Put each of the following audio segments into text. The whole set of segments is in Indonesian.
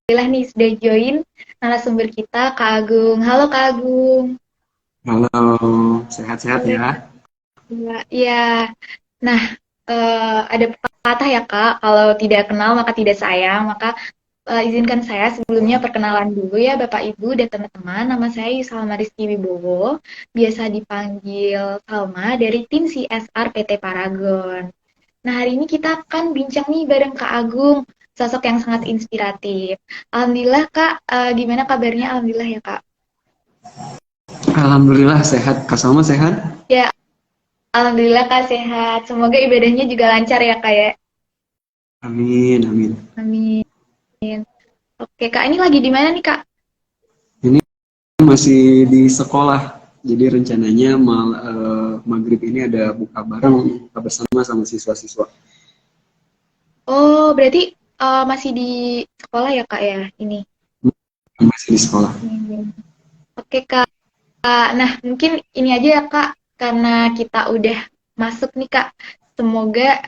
Alhamdulillah nih sudah join narasumber kita, Kak Agung. Halo Kak Agung. Halo, sehat-sehat Boleh ya. Kak? Iya. Nah, ada pepatah ya Kak, kalau tidak kenal maka tidak sayang. Maka izinkan saya sebelumnya perkenalan dulu ya Bapak Ibu dan teman-teman. Nama saya Salma Rizky Wibowo, biasa dipanggil Salma dari tim CSR PT Paragon. Nah, hari ini kita akan bincang nih bareng Kak Agung, sosok yang sangat inspiratif. Alhamdulillah Kak, gimana kabarnya? Alhamdulillah ya Kak. Alhamdulillah sehat. Kak Salma sehat? Ya, Alhamdulillah Kak sehat. Semoga ibadahnya juga lancar ya Kak ya. Amin, amin. Amin. Oke Kak, ini lagi di mana nih Kak? Ini masih di sekolah. Jadi rencananya maghrib ini ada buka bareng, buka bersama sama siswa-siswa. Oh, berarti masih di sekolah ya Kak ya ini. Masih di sekolah. Oke Kak. Nah, mungkin ini aja ya Kak, karena kita udah masuk nih Kak. Semoga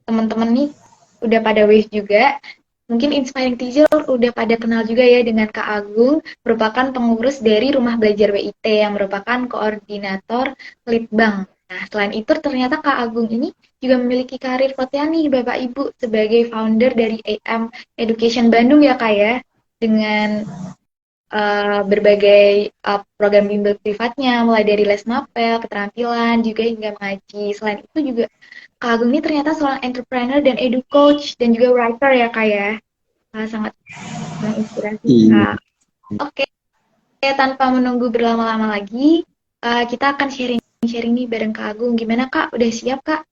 teman-teman nih udah pada wave juga. Mungkin Inspiring Teacher udah pada kenal juga ya dengan Kak Agung, merupakan pengurus dari Rumah Belajar WIT yang merupakan koordinator Litbang. Nah, selain itu ternyata Kak Agung ini juga memiliki karir pelatihan nih Bapak Ibu sebagai founder dari AM Education Bandung ya Kak ya, dengan berbagai program bimbel privatnya, mulai dari les mapel, keterampilan, juga hingga mengaji. Selain itu juga Kak Agung ini ternyata seorang entrepreneur dan edu coach dan juga writer ya Kak ya. Sangat menginspirasi Iya. Kak. Oke, tanpa menunggu berlama-lama lagi, kita akan sharing-sharing nih bareng Kak Agung. Gimana Kak? Udah siap Kak?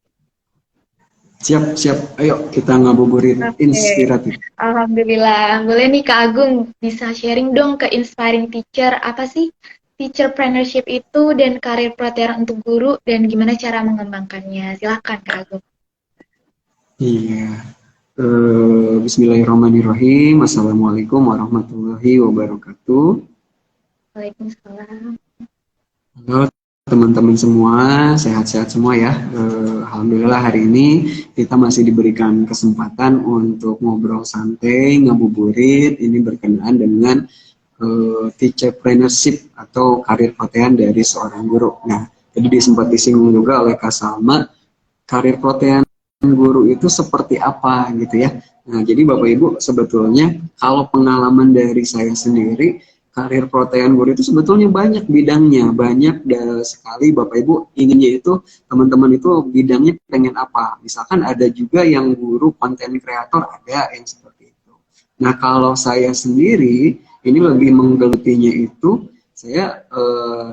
Siap, siap. Ayo kita ngabuburit Oke, inspiratif. Alhamdulillah. Boleh nih Kak Agung bisa sharing dong ke Inspiring Teacher. Apa sih teacherpreneurship itu dan karir pelatihan untuk guru dan gimana cara mengembangkannya? Silahkan Kak Agung. Iya. Bismillahirrahmanirrahim. Assalamualaikum warahmatullahi wabarakatuh. Waalaikumsalam. Halo teman-teman semua, sehat-sehat semua ya. Alhamdulillah hari ini kita masih diberikan kesempatan untuk ngobrol santai, ngabuburit. Ini berkenaan dengan teacherpreneurship atau karir pelatihan dari seorang guru. Nah, jadi sempat disinggung juga oleh Kak Salma, karir pelatihan guru itu seperti apa gitu ya. Nah, jadi Bapak Ibu sebetulnya kalau pengalaman dari saya sendiri, karir pelatihan guru itu sebetulnya banyak bidangnya, banyak sekali Bapak Ibu inginnya itu teman-teman itu bidangnya pengen apa. Misalkan ada juga yang guru konten kreator, ada yang seperti itu. Nah, kalau saya sendiri ini lebih menggelutinya itu saya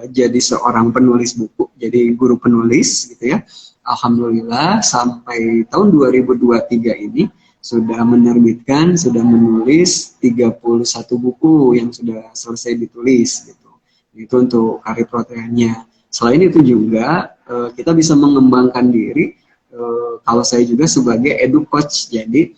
jadi seorang penulis buku, jadi guru penulis gitu ya. Alhamdulillah sampai tahun 2023 ini sudah menerbitkan, sudah menulis 31 buku yang sudah selesai ditulis gitu. Itu untuk karir pelatihannya. Selain itu juga kita bisa mengembangkan diri kalau saya juga sebagai edu coach. Jadi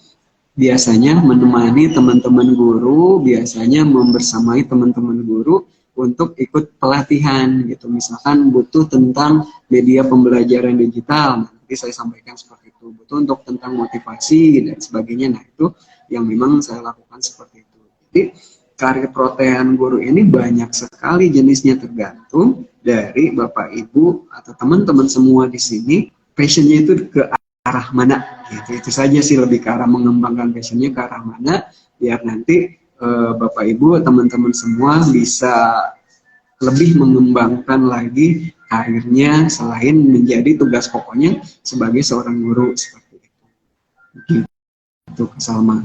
biasanya menemani teman-teman guru, biasanya membersamai teman-teman guru untuk ikut pelatihan gitu. Misalkan butuh tentang media pembelajaran digital, nanti saya sampaikan seperti itu. Butuh untuk tentang motivasi dan sebagainya. Nah, itu yang memang saya lakukan seperti itu. Jadi karir pelatihan guru ini banyak sekali jenisnya, tergantung dari Bapak Ibu atau teman-teman semua di sini passionnya itu ke arah mana gitu. Itu saja sih, lebih ke arah mengembangkan passionnya ke arah mana, biar nanti Bapak Ibu teman-teman semua bisa lebih mengembangkan lagi karirnya selain menjadi tugas pokoknya sebagai seorang guru seperti itu. Gitu, Salma.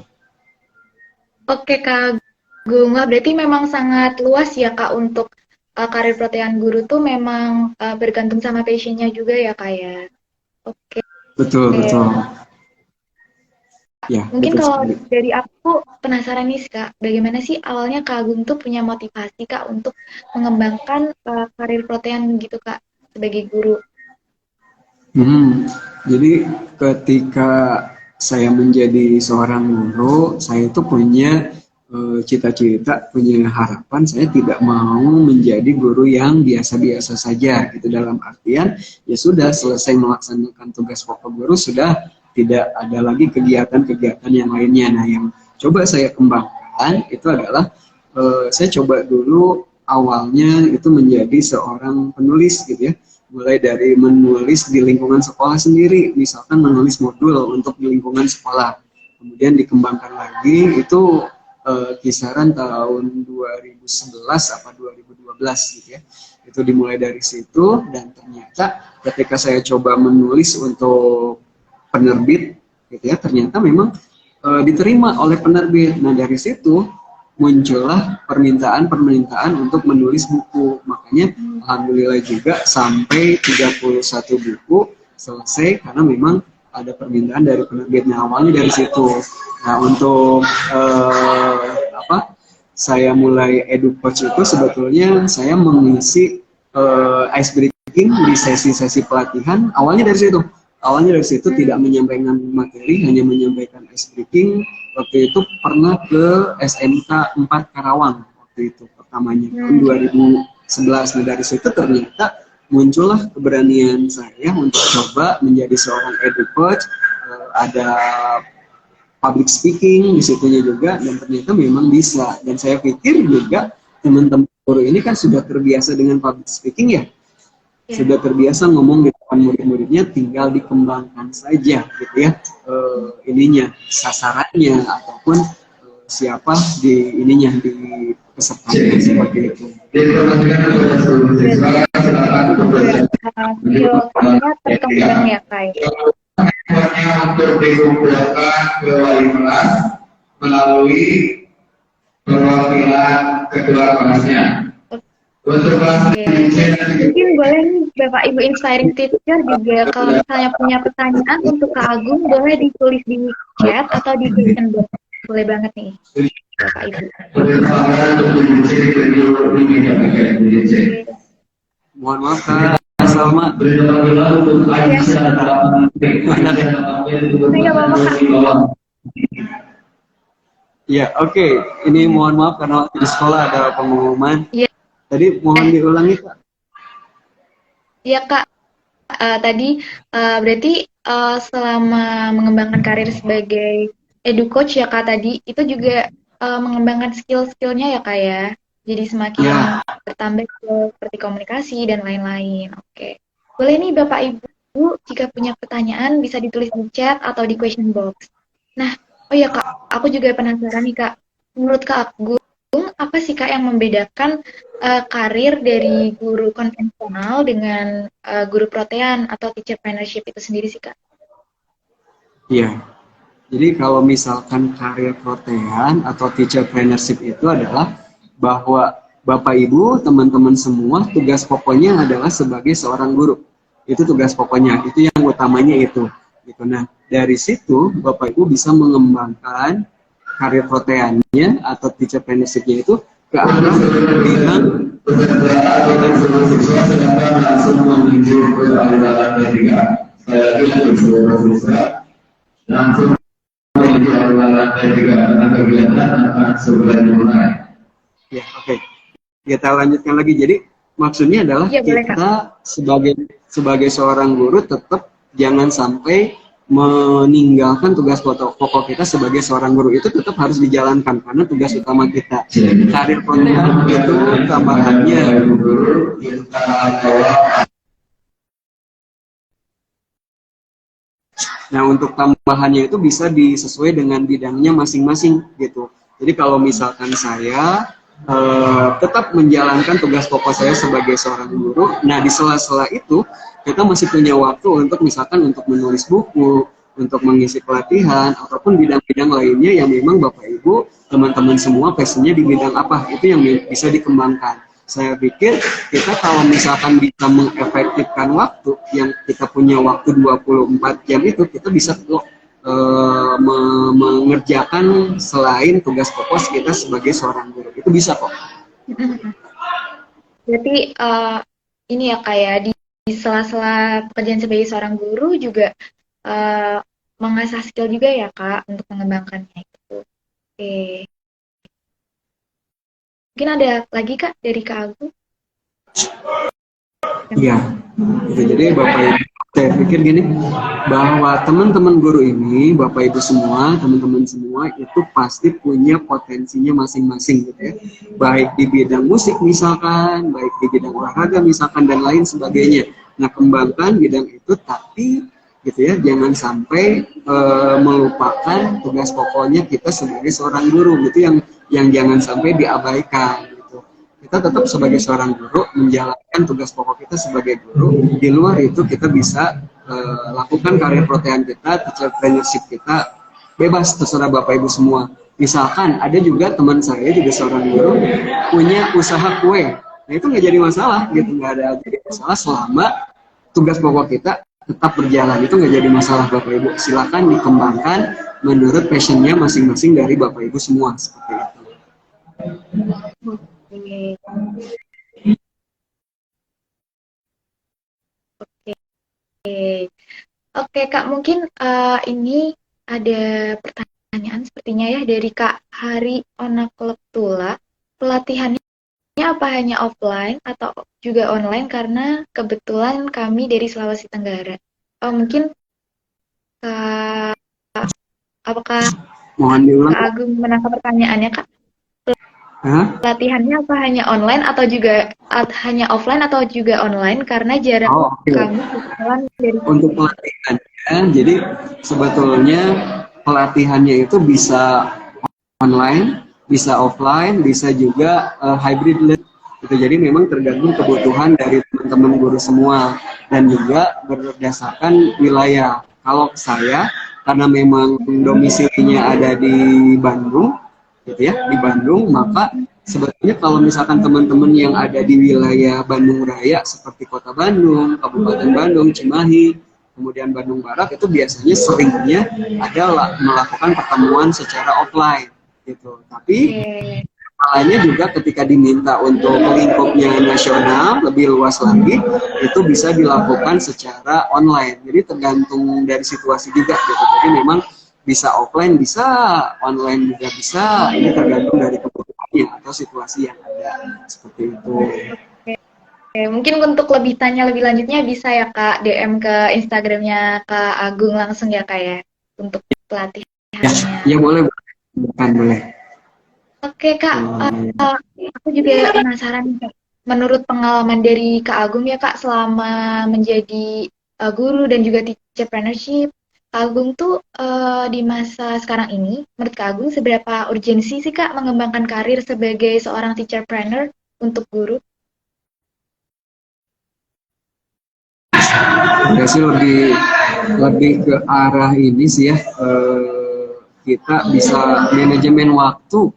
Oke Kak Agung, wah berarti memang sangat luas ya Kak untuk karir pelatihan guru tuh memang bergantung sama passionnya juga ya Kak ya. Oke. Betul, betul. Ya, Mungkin betul kalau sekali. dari aku penasaran nih Kak, bagaimana sih awalnya Kak Agung tuh punya motivasi Kak untuk mengembangkan karir pelatihan gitu Kak sebagai guru? Jadi ketika saya menjadi seorang guru, saya itu punya cita-cita, punya harapan, saya tidak mau menjadi guru yang biasa-biasa saja gitu, dalam artian ya sudah selesai melaksanakan tugas pokok guru, sudah tidak ada lagi kegiatan-kegiatan yang lainnya. Nah, yang coba saya kembangkan itu adalah saya coba dulu awalnya itu menjadi seorang penulis gitu ya, mulai dari menulis di lingkungan sekolah sendiri, misalkan menulis modul untuk di lingkungan sekolah, kemudian dikembangkan lagi itu kisaran tahun 2011 apa 2012 gitu ya, itu dimulai dari situ. Dan ternyata ketika saya coba menulis untuk penerbit gitu ya, ternyata memang diterima oleh penerbit. Nah dari situ muncullah permintaan untuk menulis buku. Makanya alhamdulillah juga sampai 31 buku selesai karena memang ada permintaan dari penerbit. Nah awalnya dari situ. Nah untuk saya mulai EduCoach itu sebetulnya saya mengisi ice breaking di sesi-sesi pelatihan. Awalnya dari situ tidak menyampaikan materi, hanya menyampaikan ice breaking. Waktu itu pernah ke SMK 4 Karawang waktu itu pertamanya tahun 2011. Nah dari situ ternyata muncullah keberanian saya untuk coba menjadi seorang EduCoach. Ada public speaking di situnya juga, dan ternyata memang bisa. Dan saya pikir juga teman-teman guru ini kan sudah terbiasa dengan public speaking ya, sudah terbiasa ngomong di depan murid-muridnya, tinggal dikembangkan saja gitu ya, ininya sasarannya ataupun siapa di ininya di pesertanya seperti itu. Terkembang ya Kak. Untuk dikumpulkan ke wali kelas melalui perwakilan kedua kelasnya. Untuk kelas mungkin boleh nih Bapak Ibu Inspiring Teacher juga kalau misalnya punya pertanyaan untuk Kak Agung boleh ditulis di chat atau di question box. Boleh banget nih Bapak Ibu. Mohon maaf Kak Salma. Ya, oke. Ini mohon maaf karena waktu di sekolah ada pengumuman. Iya. Tadi mohon diulangi Kak. Iya Kak. Tadi berarti selama mengembangkan karir sebagai EduCoach ya Kak tadi itu juga mengembangkan skill-skillnya ya Kak ya. Jadi semakin bertambah seperti komunikasi dan lain-lain. Oke. Boleh nih Bapak Ibu jika punya pertanyaan bisa ditulis di chat atau di question box. Nah, oh ya Kak, aku juga penasaran nih Kak. Menurut Kak Agung, apa sih Kak yang membedakan karir dari guru konvensional dengan guru protean atau teacherpreneurship itu sendiri sih Kak? Iya. Jadi kalau misalkan karir protean atau teacherpreneurship itu adalah bahwa Bapak Ibu, teman-teman semua, tugas pokoknya adalah sebagai seorang guru. Itu tugas pokoknya, itu yang utamanya itu. Gitu. Nah, dari situ Bapak Ibu bisa mengembangkan karir proteannya atau teacherpreneurship-nya itu ke arah bidang langsung ya, oke. Kita lanjutkan lagi. Jadi maksudnya adalah ya, kita sebagai seorang guru tetap jangan sampai meninggalkan tugas pokok kita sebagai seorang guru. Itu tetap harus dijalankan karena tugas utama kita. Karir protean itu tambahannya. Nah, untuk tambahannya itu bisa disesuai dengan bidangnya masing-masing gitu. Jadi kalau misalkan saya tetap menjalankan tugas pokok saya sebagai seorang guru, nah di sela-sela itu kita masih punya waktu untuk misalkan untuk menulis buku, untuk mengisi pelatihan, ataupun bidang-bidang lainnya yang memang Bapak Ibu, teman-teman semua passionnya di bidang apa, itu yang bisa dikembangkan. Saya pikir kita kalau misalkan bisa mengefektifkan waktu, yang kita punya waktu 24 jam itu, kita bisa mengerjakan selain tugas pokok kita sebagai seorang guru. Itu bisa kok. Berarti ini ya kayak di sela-sela pekerjaan sebagai seorang guru juga mengasah skill juga ya Kak untuk mengembangkannya itu. Oke. Mungkin ada lagi Kak dari Kak Agung? Iya. Jadi Bapak Ibu, saya saya pikir gini, bahwa teman-teman guru ini, Bapak Ibu semua, teman-teman semua itu pasti punya potensinya masing-masing gitu ya. Baik di bidang musik misalkan, baik di bidang olahraga misalkan dan lain sebagainya. Nah, kembangkan bidang itu, tapi gitu ya, jangan sampai melupakan tugas pokoknya kita sebagai seorang guru gitu, yang jangan sampai diabaikan. Kita tetap sebagai seorang guru menjalankan tugas pokok kita sebagai guru. Di luar itu kita bisa lakukan karir protean kita, teacher trainership kita, bebas terserah Bapak Ibu semua. Misalkan ada juga teman saya juga seorang guru punya usaha kue, nah itu nggak jadi masalah gitu, nggak ada jadi masalah selama tugas pokok kita tetap berjalan, itu nggak jadi masalah Bapak Ibu. Silakan dikembangkan menurut passionnya masing-masing dari Bapak Ibu semua seperti itu. Oke Kak, mungkin ini ada pertanyaan sepertinya ya dari Kak Hari Onakleptula. Pelatihannya apa hanya offline atau juga online? Karena kebetulan kami dari Sulawesi Tenggara. Mungkin apakah Mohon diulang. Kak Agung menangkap pertanyaannya Kak? Pelatihannya apa hanya online atau juga hanya offline atau juga online, karena jarak kami kebetulan dari untuk pelatihannya, jadi sebetulnya pelatihannya itu bisa online, bisa offline, bisa juga hybrid learning. Itu jadi memang tergantung kebutuhan dari teman-teman guru semua dan juga berdasarkan wilayah. Kalau saya karena memang domisilinya ada di Bandung, gitu ya, di Bandung, maka sebetulnya kalau misalkan teman-teman yang ada di wilayah Bandung Raya seperti Kota Bandung, Kabupaten Bandung, Cimahi, kemudian Bandung Barat, itu biasanya seringnya adalah melakukan pertemuan secara offline gitu. Tapi lainnya juga ketika diminta untuk lingkupnya nasional lebih luas lagi, itu bisa dilakukan secara online. Jadi tergantung dari situasi juga gitu. Jadi memang bisa offline, bisa online juga bisa. Ini tergantung dari kebutuhannya atau situasi yang ada seperti itu. Oke, mungkin untuk lebih tanya lebih lanjutnya bisa ya Kak DM ke Instagramnya Kak Agung langsung ya Kak ya untuk pelatihannya. Ya boleh, boleh. Oke Kak, aku juga penasaran Kak. Menurut pengalaman dari Kak Agung ya Kak selama menjadi guru dan juga teacherpreneurship, Kak Agung tuh di masa sekarang ini, menurut Kak Agung seberapa urgensi sih Kak mengembangkan karir sebagai seorang teacherpreneur untuk guru? Ya sih lebih ke arah ini sih ya, kita bisa manajemen waktu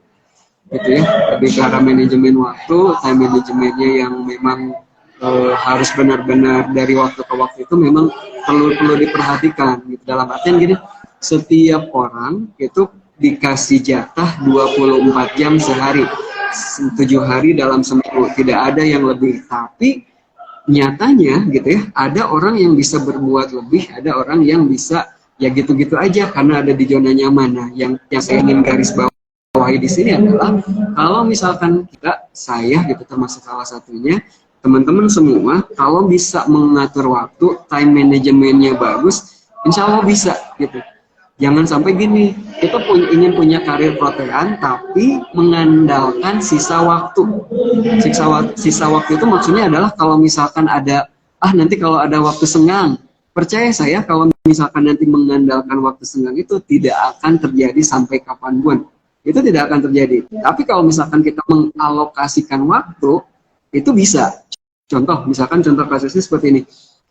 gitu ya, lebih ke arah manajemen waktu, time manajemennya yang memang harus benar-benar dari waktu ke waktu itu memang perlu diperhatikan gitu. Dalam artian gini, setiap orang itu dikasih jatah 24 jam sehari, 7 hari dalam seminggu, tidak ada yang lebih. Tapi nyatanya gitu ya, ada orang yang bisa berbuat lebih, ada orang yang bisa ya gitu-gitu aja karena ada di zona nyaman. Nah, yang saya ingin garis bawahi di sini adalah kalau misalkan saya gitu termasuk salah satunya, teman-teman semua kalau bisa mengatur waktu, time manajemennya bagus, insya Allah bisa gitu. Jangan sampai gini, kita ingin punya karir protean tapi mengandalkan sisa waktu. Sisa waktu itu maksudnya adalah kalau misalkan ada, nanti kalau ada waktu senggang, percaya saya kalau misalkan nanti mengandalkan waktu senggang itu tidak akan terjadi sampai kapanpun. Itu tidak akan terjadi. Tapi kalau misalkan kita mengalokasikan waktu, itu bisa. Contoh kasusnya seperti ini.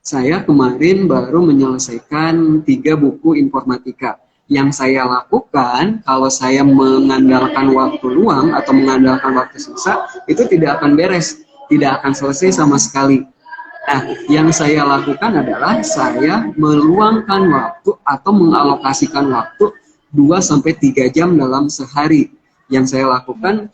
Saya kemarin baru menyelesaikan 3 buku informatika. Yang saya lakukan, kalau saya mengandalkan waktu luang atau mengandalkan waktu sisa, itu tidak akan beres, tidak akan selesai sama sekali. Nah, yang saya lakukan adalah saya meluangkan waktu atau mengalokasikan waktu 2-3 jam dalam sehari. Yang saya lakukan,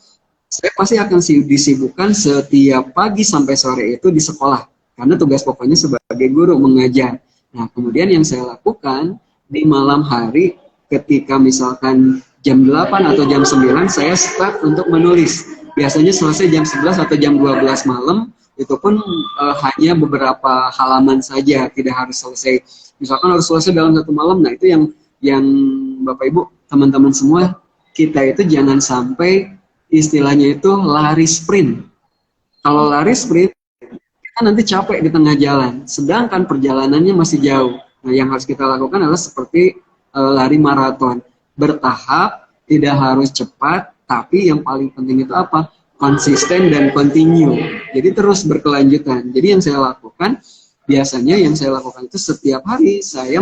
saya pasti akan disibukkan setiap pagi sampai sore itu di sekolah. Karena tugas pokoknya sebagai guru mengajar. Nah, kemudian yang saya lakukan di malam hari ketika misalkan jam 8 atau jam 9 saya start untuk menulis. Biasanya selesai jam 11 atau jam 12 malam itu pun hanya beberapa halaman saja, tidak harus selesai. Misalkan harus selesai dalam 1 malam. Nah itu yang Bapak Ibu teman-teman semua, kita itu jangan sampai istilahnya itu lari sprint. Kalau lari sprint kita nanti capek di tengah jalan, sedangkan perjalanannya masih jauh. Nah yang harus kita lakukan adalah seperti lari maraton, bertahap, tidak harus cepat, tapi yang paling penting itu apa? Konsisten dan continue. Jadi terus berkelanjutan. Jadi yang saya lakukan, biasanya yang saya lakukan itu setiap hari saya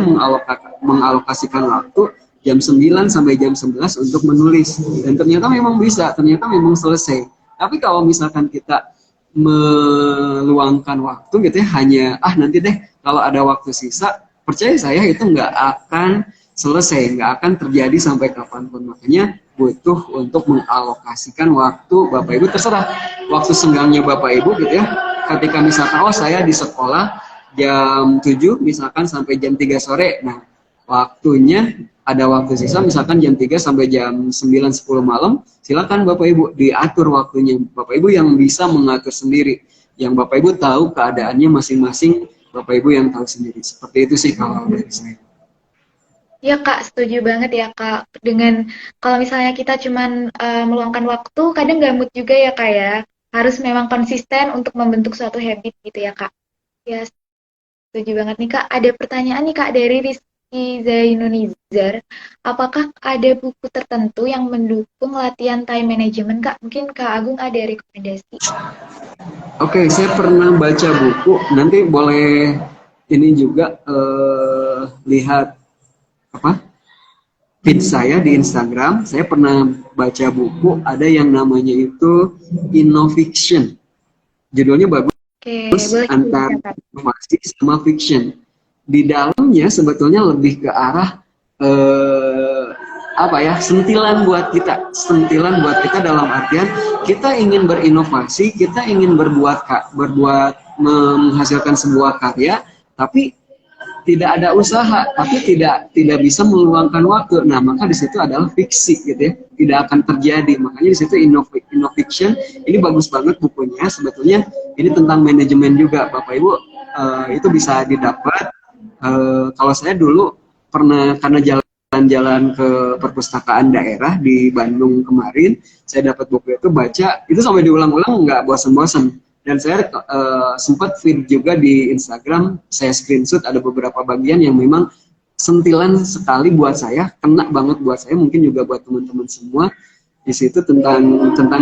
mengalokasikan waktu jam 9 sampai jam 11 untuk menulis. Dan ternyata memang bisa, ternyata memang selesai. Tapi kalau misalkan kita meluangkan waktu gitu ya, hanya nanti deh kalau ada waktu sisa, percaya saya itu nggak akan selesai, nggak akan terjadi sampai kapanpun. Makanya butuh untuk mengalokasikan waktu. Bapak Ibu terserah waktu senggangnya Bapak Ibu gitu ya. Ketika misalkan saya di sekolah jam 7 misalkan sampai jam 3 sore. Nah, waktunya ada waktu sisa misalkan jam 3 sampai jam 9-10 malam, silakan Bapak Ibu diatur waktunya. Bapak Ibu yang bisa mengatur sendiri. Yang Bapak Ibu tahu keadaannya masing-masing, Bapak Ibu yang tahu sendiri. Seperti itu sih kalau dari saya. Ya Kak, setuju banget ya Kak. Dengan kalau misalnya kita cuman meluangkan waktu, kadang nggak mood juga ya Kak ya. Harus memang konsisten untuk membentuk suatu habit gitu ya Kak. Ya, setuju banget nih Kak. Ada pertanyaan nih Kak dari Rizky Zainunizar. Apakah ada buku tertentu yang mendukung latihan time management Kak? Mungkin Kak Agung ada rekomendasi. Oke, saya pernah baca buku. Nanti boleh ini juga lihat feed saya di Instagram. Saya pernah baca buku, ada yang namanya itu Innofiction. Judulnya bagus. Oke, Antara inovasi sama fiction. Di dalamnya sebetulnya lebih ke arah sentilan buat kita dalam artian kita ingin berinovasi, kita ingin berbuat menghasilkan sebuah karya, tapi tidak ada usaha, tapi tidak bisa meluangkan waktu. Nah, maka di situ adalah fiksi gitu ya, tidak akan terjadi. Makanya di situ Innofiction ini bagus banget bukunya. Sebetulnya ini tentang manajemen juga, Bapak Ibu itu bisa didapat. Kalau saya dulu pernah karena jalan-jalan ke perpustakaan daerah di Bandung kemarin, saya dapat buku itu, baca itu sampai diulang-ulang nggak bosan-bosan. Dan saya sempat feed juga di Instagram, saya screenshot ada beberapa bagian yang memang sentilan sekali buat saya, kena banget buat saya, mungkin juga buat teman-teman semua. Di situ tentang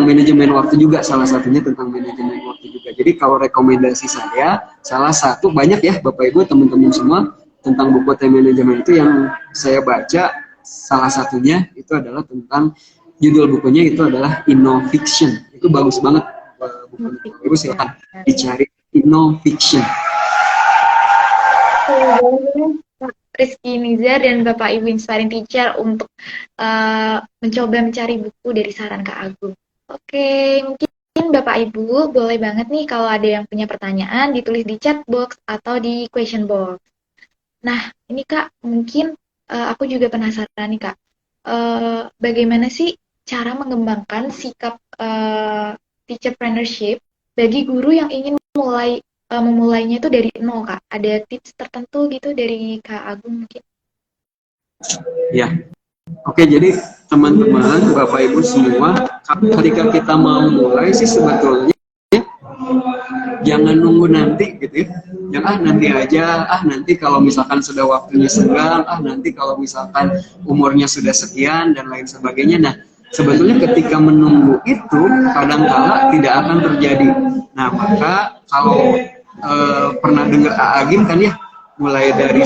manajemen waktu juga, salah satunya tentang manajemen waktu juga. Jadi kalau rekomendasi saya, salah satu, banyak ya Bapak Ibu teman-teman semua, tentang buku time management itu yang saya baca, salah satunya itu adalah tentang, judul bukunya itu adalah Innofiction. Itu bagus banget. Ibu silakan dicari Innofiction. Pak Rizky Nizar dan Bapak Ibu Inspiring Teacher untuk mencoba mencari buku dari saran Kak Agung. Oke, mungkin Bapak Ibu boleh banget nih kalau ada yang punya pertanyaan ditulis di chat box atau di question box. Nah, ini Kak, mungkin aku juga penasaran nih Kak, bagaimana sih cara mengembangkan sikap teacherpreneurship bagi guru yang ingin memulainya itu dari nol Kak? Ada tips tertentu gitu dari Kak Agung mungkin? Ya, oke, jadi teman-teman, Bapak Ibu semua, ketika kita mau mulai sih sebetulnya jangan nunggu nanti gitu ya. Jangan nanti aja, nanti kalau misalkan sudah waktunya senggang, nanti kalau misalkan umurnya sudah sekian dan lain sebagainya. Nah, sebetulnya ketika menunggu itu kadang-kala tidak akan terjadi. Nah, maka kalau pernah dengar Agim kan ya, mulai dari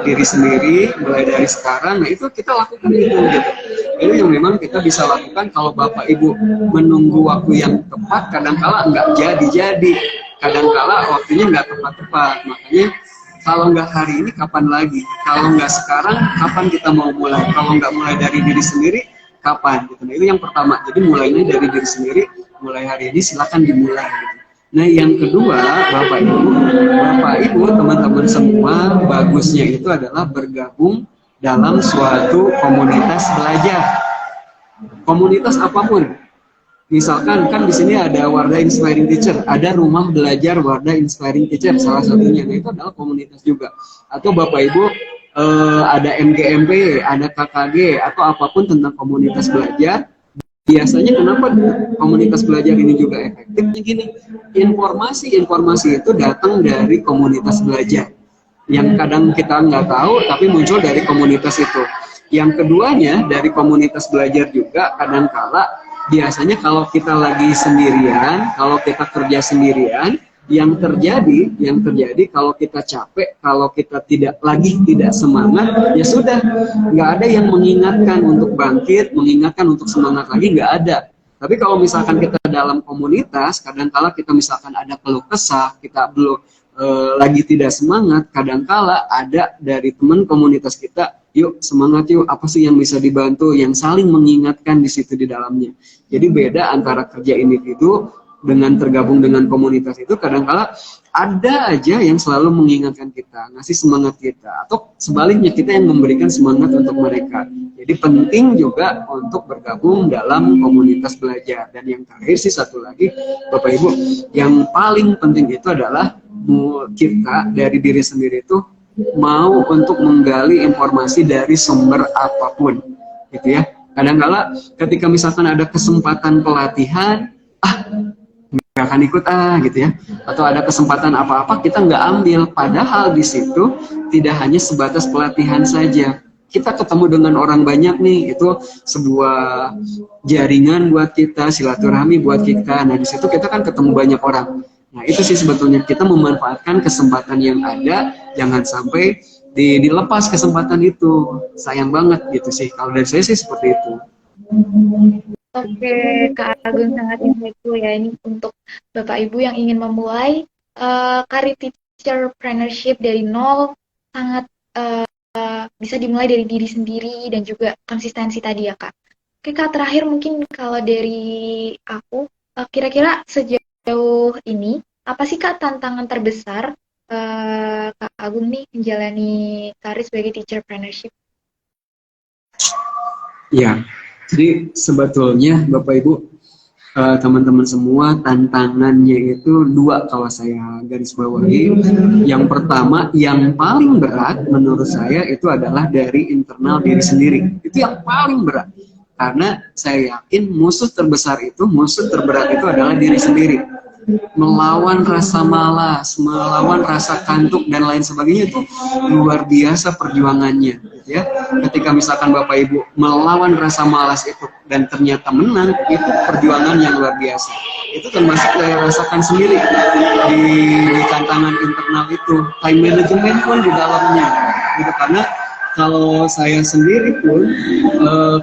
diri sendiri, mulai dari sekarang, nah itu kita lakukan itu gitu. Itu yang memang kita bisa lakukan. Kalau Bapak Ibu menunggu waktu yang tepat, kadang-kala nggak jadi-jadi, kadang-kala waktunya nggak tepat-tepat. Makanya kalau nggak hari ini, kapan lagi? Kalau nggak sekarang, kapan kita mau mulai? Kalau nggak mulai dari diri sendiri, kapan? Gitu. Nah, itu yang pertama. Jadi mulainya dari diri sendiri, mulai hari ini silakan dimulai. Gitu. Nah, yang kedua, Bapak Ibu, teman-teman semua, bagusnya itu adalah bergabung dalam suatu komunitas belajar. Komunitas apapun. Misalkan kan di sini ada Wardah Inspiring Teacher, ada rumah belajar Wardah Inspiring Teacher salah satunya. Nah, itu adalah komunitas juga. Atau Bapak Ibu ada MGMP, ada KKG atau apapun tentang komunitas belajar. Biasanya kenapa komunitas belajar ini juga efektif? Gini, informasi-informasi itu datang dari komunitas belajar yang kadang kita nggak tahu tapi muncul dari komunitas itu. Yang keduanya dari komunitas belajar juga kadangkala biasanya kalau kita lagi sendirian, kalau kita kerja sendirian, yang terjadi kalau kita capek, kalau kita tidak semangat, ya sudah, nggak ada yang mengingatkan untuk bangkit, mengingatkan untuk semangat lagi, nggak ada. Tapi kalau misalkan kita dalam komunitas, kadangkala kita misalkan ada keluh kesah, kita belum lagi tidak semangat, kadangkala ada dari teman komunitas kita, yuk semangat yuk, apa sih yang bisa dibantu, yang saling mengingatkan di situ di dalamnya. Jadi beda antara kerja individu dengan tergabung dengan komunitas itu, kadangkala ada aja yang selalu mengingatkan kita, ngasih semangat kita, atau sebaliknya kita yang memberikan semangat untuk mereka. Jadi penting juga untuk bergabung dalam komunitas belajar. Dan yang terakhir sih satu lagi, Bapak Ibu, yang paling penting itu adalah kita dari diri sendiri itu mau untuk menggali informasi dari sumber apapun, gitu ya. Kadang-kala ketika misalkan ada kesempatan pelatihan, nggak akan ikut gitu ya, atau ada kesempatan apa-apa kita nggak ambil, padahal di situ tidak hanya sebatas pelatihan saja, kita ketemu dengan orang banyak nih, itu sebuah jaringan buat kita, silaturahmi buat kita. Nah di situ kita kan ketemu banyak orang. Nah itu sih sebetulnya kita memanfaatkan kesempatan yang ada, jangan sampai dilepas kesempatan itu, sayang banget gitu sih. Kalau dari saya sih seperti itu. Oke, Kak Agung sangat insightful ya ini untuk Bapak Ibu yang ingin memulai karir teacherpreneurship dari nol, sangat bisa dimulai dari diri sendiri dan juga konsistensi tadi ya Kak. Oke Kak, terakhir mungkin kalau dari aku, kira-kira sejauh ini apa sih Kak tantangan terbesar Kak Agung nih menjalani karir sebagai teacherpreneurship? Ya, jadi sebetulnya Bapak Ibu, teman-teman semua, tantangannya itu dua kalau saya garis bawahi. Yang pertama, yang paling berat menurut saya itu adalah dari internal diri sendiri. Itu yang paling berat. Karena saya yakin musuh terberat itu adalah diri sendiri. Melawan rasa malas, melawan rasa kantuk dan lain sebagainya itu luar biasa perjuangannya, gitu ya. Ketika misalkan Bapak Ibu melawan rasa malas itu dan ternyata menang, itu perjuangan yang luar biasa. Itu termasuk saya rasakan sendiri di tantangan internal itu, time management pun di dalamnya, gitu. Karena kalau saya sendiri pun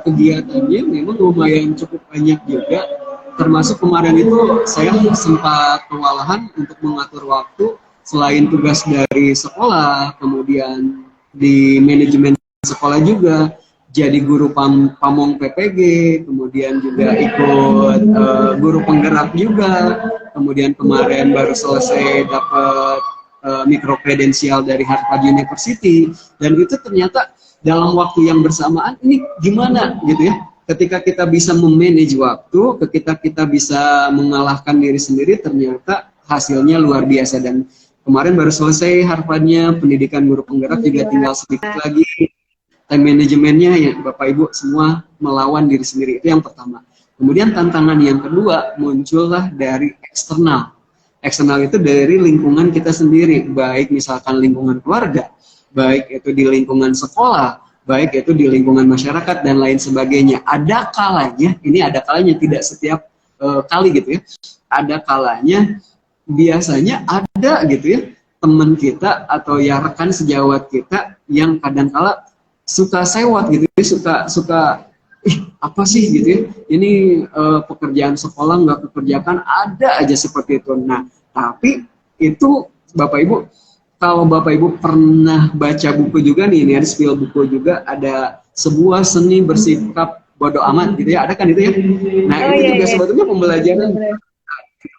kegiatannya memang lumayan cukup banyak juga. Termasuk kemarin itu saya sempat kewalahan untuk mengatur waktu, selain tugas dari sekolah, kemudian di manajemen sekolah juga, jadi guru pamong PPG, kemudian juga ikut guru penggerak juga, kemudian kemarin baru selesai dapat mikro kredensial dari Harvard University, dan itu ternyata dalam waktu yang bersamaan ini gimana gitu ya. Ketika kita bisa memanage waktu, ketika kita bisa mengalahkan diri sendiri, ternyata hasilnya luar biasa. Dan kemarin baru selesai Harvardnya, pendidikan guru penggerak juga tinggal sedikit lagi. Time manajemennya ya Bapak Ibu semua melawan diri sendiri, itu yang pertama. Kemudian tantangan yang kedua muncullah dari eksternal. Eksternal itu dari lingkungan kita sendiri, baik misalkan lingkungan keluarga, baik itu di lingkungan sekolah, baik itu di lingkungan masyarakat dan lain sebagainya. Ada kalanya tidak setiap kali gitu ya. Ada kalanya biasanya ada gitu ya teman kita atau ya rekan sejawat kita yang kadangkala suka sewot gitu ya, suka apa sih gitu ya. Ini pekerjaan sekolah nggak kekerjakan, ada aja seperti itu. Nah, tapi itu Bapak Ibu, kalau Bapak Ibu pernah baca buku juga nih, ini ada spill buku juga, ada sebuah seni bersikap bodoh amat gitu ya, ada kan itu ya. Nah itu juga sebetulnya pembelajaran.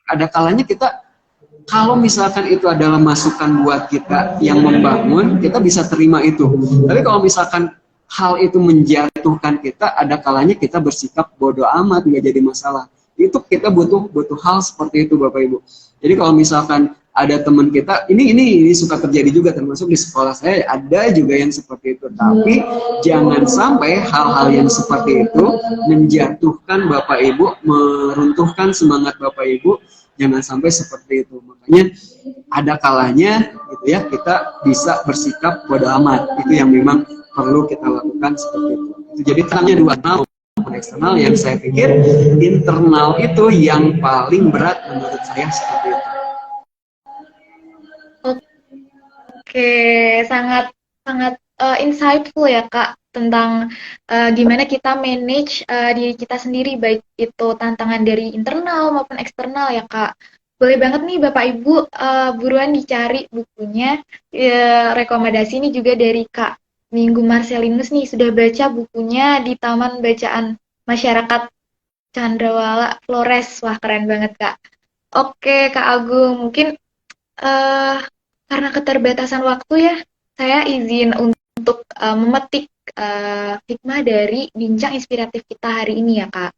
Ada kalanya kita, kalau misalkan itu adalah masukan buat kita yang membangun, kita bisa terima itu. Tapi kalau misalkan hal itu menjatuhkan kita, ada kalanya kita bersikap bodoh amat, nggak jadi masalah. Itu kita butuh hal seperti itu Bapak Ibu. Jadi kalau misalkan ada teman kita, ini suka terjadi juga, termasuk di sekolah saya ada juga yang seperti itu. Tapi jangan sampai hal-hal yang seperti itu menjatuhkan Bapak Ibu, meruntuhkan semangat Bapak Ibu. Jangan sampai seperti itu. Makanya ada kalanya gitu ya, kita bisa bersikap bodo amat. Itu yang memang perlu kita lakukan seperti itu. Jadi terangnya dua hal, eksternal, yang saya pikir internal itu yang paling berat menurut saya seperti itu. Oke, sangat sangat insightful ya Kak tentang gimana kita manage diri kita sendiri, baik itu tantangan dari internal maupun eksternal ya Kak. Boleh banget nih Bapak Ibu buruan dicari bukunya. Rekomendasi ini juga dari Kak Minggu Marcelinus nih, sudah baca bukunya di Taman Bacaan Masyarakat Chandrawala Flores. Wah, keren banget Kak. Oke Kak Agung, mungkin eh karena keterbatasan waktu ya, saya izin untuk memetik hikmah dari bincang inspiratif kita hari ini ya Kak.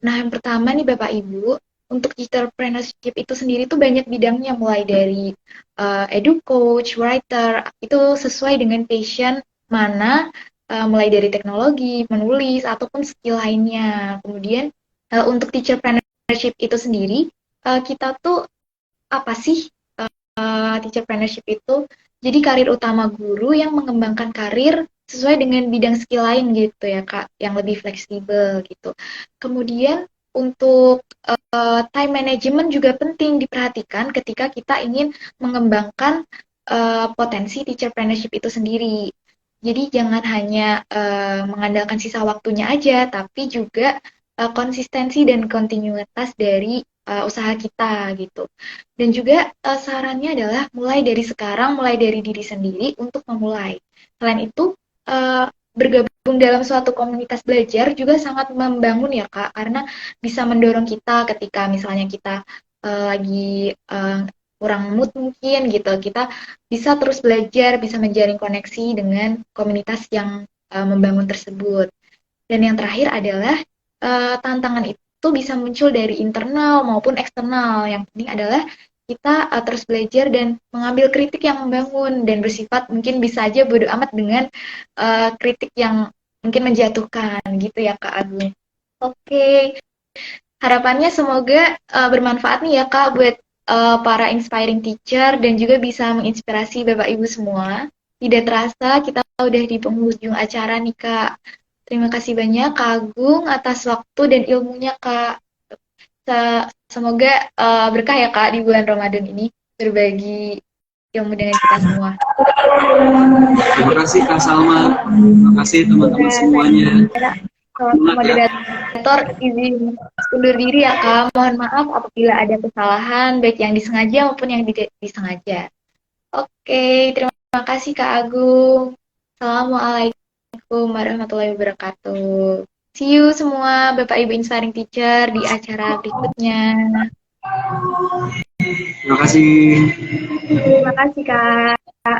Nah, yang pertama nih Bapak Ibu, untuk entrepreneurship itu sendiri tuh banyak bidangnya, mulai dari edu coach, writer, itu sesuai dengan passion mana, mulai dari teknologi, menulis, ataupun skill lainnya. Kemudian untuk teacherpreneurship itu sendiri, kita tuh apa sih teacherpreneurship itu? Jadi karir utama guru yang mengembangkan karir sesuai dengan bidang skill lain gitu ya Kak, yang lebih fleksibel gitu. Kemudian untuk time management juga penting diperhatikan ketika kita ingin mengembangkan potensi teacherpreneurship itu sendiri. Jadi jangan hanya mengandalkan sisa waktunya aja, tapi juga konsistensi dan kontinuitas dari usaha kita gitu. Dan juga sarannya adalah mulai dari sekarang, mulai dari diri sendiri untuk memulai. Selain itu, bergabung dalam suatu komunitas belajar juga sangat membangun ya Kak, karena bisa mendorong kita ketika misalnya kita lagi kurang mood mungkin gitu, kita bisa terus belajar, bisa menjalin koneksi dengan komunitas yang membangun tersebut. Dan yang terakhir adalah tantangan itu bisa muncul dari internal maupun eksternal. Yang penting adalah kita terus belajar dan mengambil kritik yang membangun dan bersifat mungkin bisa aja bodo amat dengan kritik yang mungkin menjatuhkan gitu ya Kak Agung. Oke, harapannya semoga bermanfaat nih ya Kak buat para inspiring teacher dan juga bisa menginspirasi Bapak Ibu semua. Tidak terasa kita udah di penghujung acara nih Kak. Terima kasih banyak Kak Agung atas waktu dan ilmunya Kak. Semoga berkah ya Kak di bulan Ramadan ini berbagi ilmu dengan kita semua. Terima kasih Kak Salma. Terima kasih teman-teman semuanya. Moderator izin undur diri ya Kak. Mohon maaf apabila ada kesalahan baik yang disengaja maupun yang tidak disengaja. Oke, terima kasih Kak Agung. Assalamualaikum warahmatullahi wabarakatuh. See you semua Bapak Ibu Inspiring Teacher di acara berikutnya. Terima kasih. Terima kasih Kak. Ya.